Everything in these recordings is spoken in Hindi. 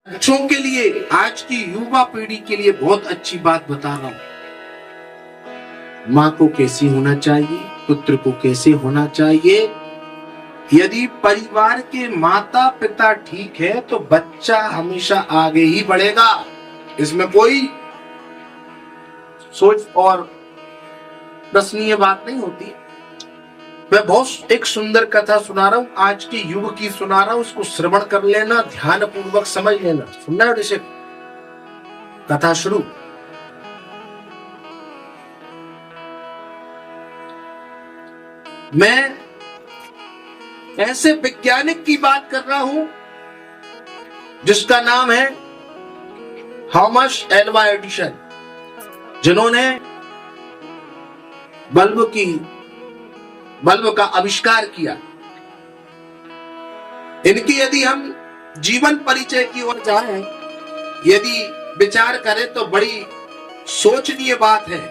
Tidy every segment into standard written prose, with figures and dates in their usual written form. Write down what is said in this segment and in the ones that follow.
बच्चों के लिए, आज की युवा पीढ़ी के लिए बहुत अच्छी बात बता रहा हूं। माँ को कैसी होना चाहिए, पुत्र को कैसे होना चाहिए। यदि परिवार के माता पिता ठीक है तो बच्चा हमेशा आगे ही बढ़ेगा। इसमें कोई सोच और प्रश्नीय बात नहीं होती। मैं बहुत एक सुंदर कथा सुना रहा हूं, आज के युग की सुना रहा हूं। उसको श्रवण कर लेना, ध्यान पूर्वक समझ लेना। सुनना है ऋषि, कथा शुरू। मैं ऐसे वैज्ञानिक की बात कर रहा हूं जिसका नाम है थॉमस एल्वा एडिसन, जिन्होंने बल्ब का आविष्कार किया। इनकी यदि हम जीवन परिचय की ओर जाएं, यदि विचार करें तो बड़ी सोचनीय बात है।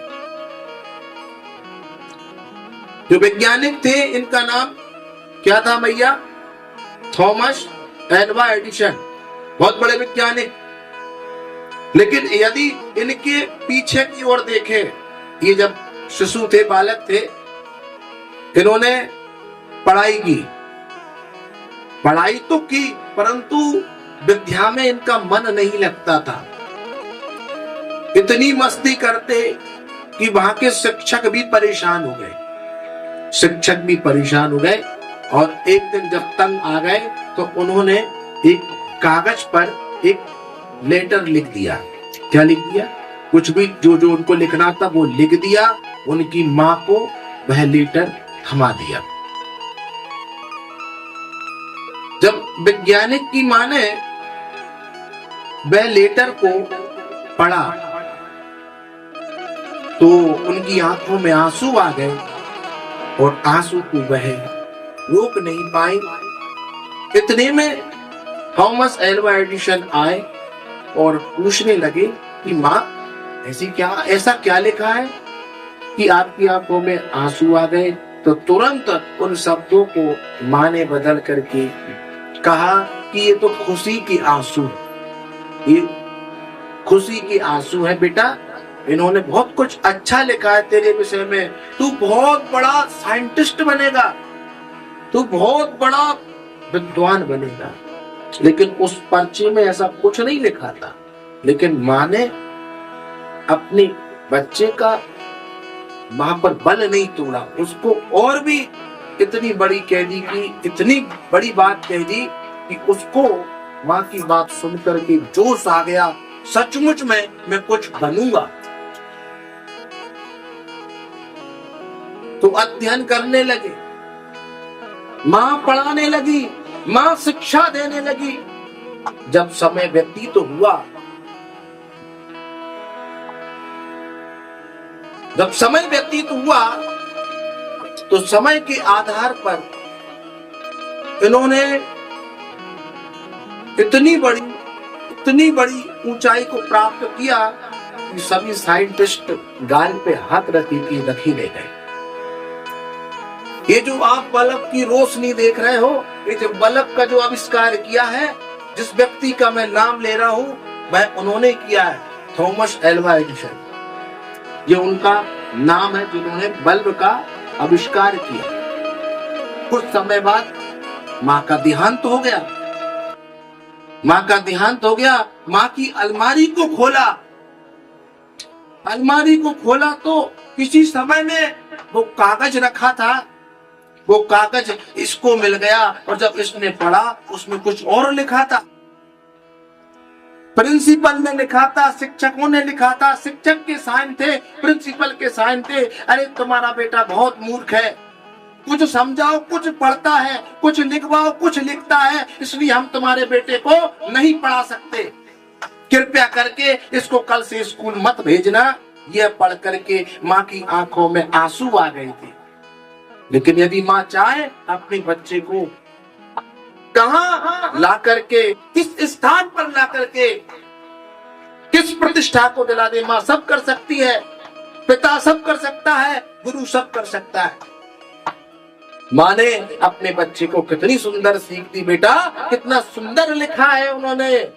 जो वैज्ञानिक थे, इनका नाम क्या था भैया? थॉमस एल्वा एडिसन, बहुत बड़े वैज्ञानिक। लेकिन यदि इनके पीछे की ओर देखें, ये जब शिशु थे, बालक थे, इन्होंने पढ़ाई तो की, परंतु विद्या में इनका मन नहीं लगता था। इतनी मस्ती करते कि वहां के शिक्षक भी परेशान हो गए। और एक दिन जब तंग आ गए तो उन्होंने एक कागज पर एक लेटर लिख दिया। क्या लिख दिया? कुछ भी जो उनको लिखना था वो लिख दिया। उनकी माँ को वह लेटर थमा दिया। जब वैज्ञानिक की माँ ने वह लेटर को पढ़ा तो उनकी आंखों में आंसू आ गए और आंसू को वह रोक नहीं पाई। इतने में थॉमस एल्वा एडिसन आए और पूछने लगे कि माँ, ऐसा क्या लिखा है कि आपकी आंखों में आंसू आ गए? तो तुरंत उन शब्दों को माँ ने बदल करके कहा कि ये तो खुशी की आंसू है, ये खुशी की आंसू है बेटा। इन्होंने बहुत कुछ अच्छा लिखा है तेरे विषय में, तू बहुत बड़ा साइंटिस्ट बनेगा, तू बहुत बड़ा विद्वान बनेगा। लेकिन उस पर्ची में ऐसा कुछ नहीं लिखा था। लेकिन माँ ने अपने बच्चे का वहां पर बल नहीं तोड़ा, उसको और भी इतनी बड़ी बात कह दी कि उसको माँ की बात सुनकर के जोश आ गया, सचमुच में मैं कुछ बनूंगा। तो अध्ययन करने लगे, माँ पढ़ाने लगी, माँ शिक्षा देने लगी। जब समय व्यतीत हुआ, तो समय के आधार पर इन्होंने इतनी बड़ी ऊंचाई को प्राप्त किया कि सभी साइंटिस्ट गाल पे हाथ रखी ले गए। ये जो आप बल्ब की रोशनी देख रहे हो, ये जो बल्ब का जो आविष्कार किया है, जिस व्यक्ति का मैं नाम ले रहा हूं, वह उन्होंने किया है, थॉमस एल्वा एडिसन। ये उनका नाम है जिन्होंने बल्ब का आविष्कार किया। कुछ समय बाद माँ का देहांत हो गया। माँ की अलमारी को खोला तो किसी समय में वो कागज रखा था, वो कागज इसको मिल गया। और जब इसने पढ़ा, उसमें कुछ और लिखा था। प्रिंसिपल ने लिखा था, शिक्षकों ने लिखा था, शिक्षक के साइन थे, प्रिंसिपल के साइन थे। अरे तुम्हारा बेटा बहुत मूर्ख है, कुछ समझाओ, कुछ पढ़ता है, कुछ लिखवाओ, कुछ लिखता है, इसलिए हम तुम्हारे बेटे को नहीं पढ़ा सकते। कृपया करके इसको कल से स्कूल मत भेजना। यह पढ़ करके माँ की आंखों में आंसू आ गए थे। लेकिन यदि माँ चाहे अपने बच्चे को कहां ला करके, किस स्थान पर ला करके, किस प्रतिष्ठा को दिला दे, माँ सब कर सकती है। पिता सब कर सकता है, गुरु सब कर सकता है। माँ ने अपने बच्चे को कितनी सुंदर सीख दी। बेटा, कितना सुंदर लिखा है उन्होंने,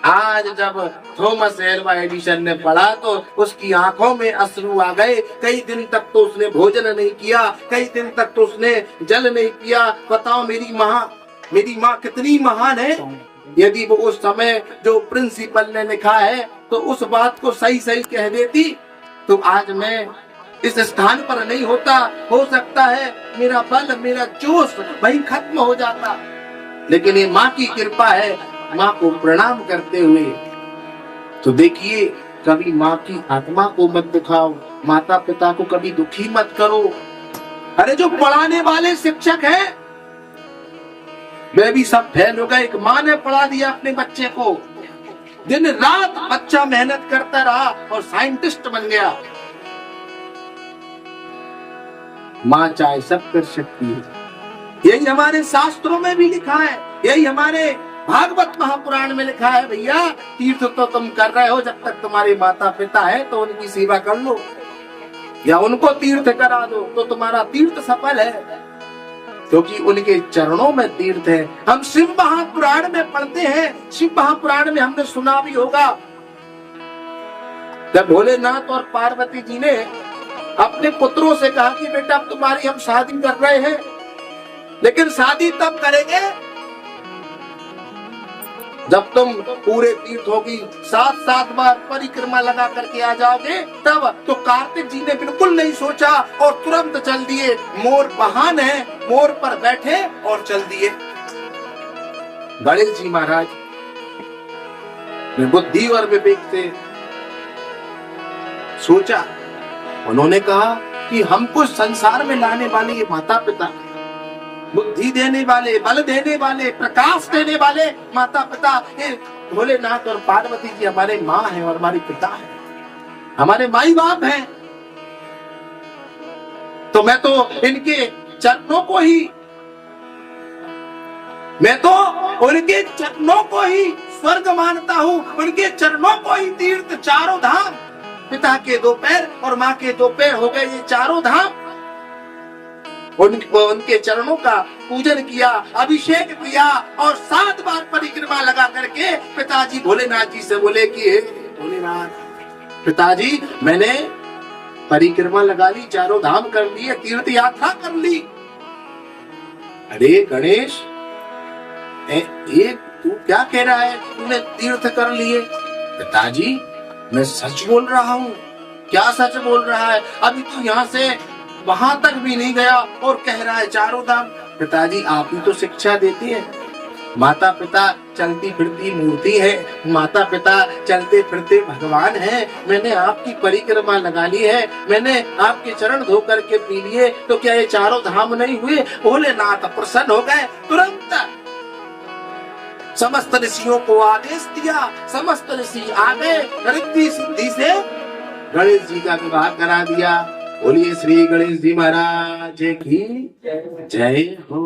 आज जब थॉमस एल्वा एडिसन ने पढ़ा तो उसकी आंखों में अश्रु आ गए। कई दिन तक तो उसने भोजन नहीं किया, कई दिन तक तो उसने जल नहीं पिया। बताओ मेरी माँ कितनी महान है। यदि वो उस समय जो प्रिंसिपल ने लिखा है तो उस बात को सही सही कह देती तो आज मैं इस स्थान पर नहीं होता। हो सकता है मेरा बल, मेरा जोश वही खत्म हो जाता। लेकिन ये माँ की कृपा है। माँ को प्रणाम करते हुए तो देखिए, कभी माँ की आत्मा को मत दुखाओ, माता पिता को कभी दुखी मत करो। अरे जो पढ़ाने वाले शिक्षक हैं वे भी सब फेल हो गए। एक माँ ने पढ़ा दिया अपने बच्चे को, दिन रात बच्चा मेहनत करता रहा और साइंटिस्ट बन गया। माँ चाहे सब कर सकती है। यही हमारे शास्त्रों में भी लिखा है, यही हमारे भागवत महापुराण में लिखा है। भैया तीर्थ तो तुम कर रहे हो, जब तक तुम्हारे माता पिता है तो उनकी सेवा कर लो या उनको तीर्थ करा दो तो तुम्हारा तीर्थ सफल है, क्योंकि उनके चरणों में तीर्थ है। हम शिव महापुराण में पढ़ते हैं, शिव महापुराण में हमने सुना भी होगा जब भोलेनाथ और पार्वती जी ने अपने पुत्रों से कहा कि बेटा अब तुम्हारी हम शादी कर रहे हैं, लेकिन शादी तब करेंगे जब तुम पूरे तीर्थों की 7 बार परिक्रमा लगा करके आ जाओगे तब। तो कार्तिक जी ने बिल्कुल नहीं सोचा और तुरंत चल दिए। मोर वाहन है, मोर पर बैठे और चल दिए। गणेश जी महाराज बुद्धि और विवेक से सोचा, उन्होंने कहा कि हमको संसार में लाने वाले ये माता पिता, बुद्धि देने वाले, बल देने वाले, प्रकाश देने वाले माता पिता, ये भोलेनाथ और पार्वती जी हमारे माँ हैं और हमारे पिता हैं, हमारे माई बाप हैं। तो मैं तो इनके चरणों को ही, मैं तो उनके चरणों को ही स्वर्ग मानता हूँ, उनके चरणों को ही तीर्थ, चारों धाम। पिता के 2 पैर और माँ के 2 पैर हो गए ये चारों धाम। उनके चरणों का पूजन किया, अभिषेक किया और 7 बार परिक्रमा लगा करके पिताजी भोलेनाथ जी से बोले कि हे भोलेनाथ पिताजी, मैंने परिक्रमा लगा ली, चारों धाम कर लिए, तीर्थ यात्रा कर ली। अरे गणेश, ये तू क्या कह रहा है, तूने तीर्थ कर लिए? पिताजी मैं सच बोल रहा हूँ। क्या सच बोल रहा है? अभी तू यहाँ से वहां तक भी नहीं गया और कह रहा है चारों धाम। पिताजी आप ही तो शिक्षा देती हैं। माता पिता चलती फिरती मूर्ति है, माता पिता चलते फिरते भगवान है। मैंने आपकी परिक्रमा लगा ली है, मैंने आपके चरण धो करके पी लिए, तो क्या ये चारों धाम नहीं हुए? भोलेनाथ प्रसन्न हो गए, तुरंत समस्त ऋषियों को आदेश दिया, समस्त ऋषि आ गए, रिद्धि सिद्धि से गणेश जी का विवाह करा दिया। बोलिए श्री गणेश जी महाराज की जय हो।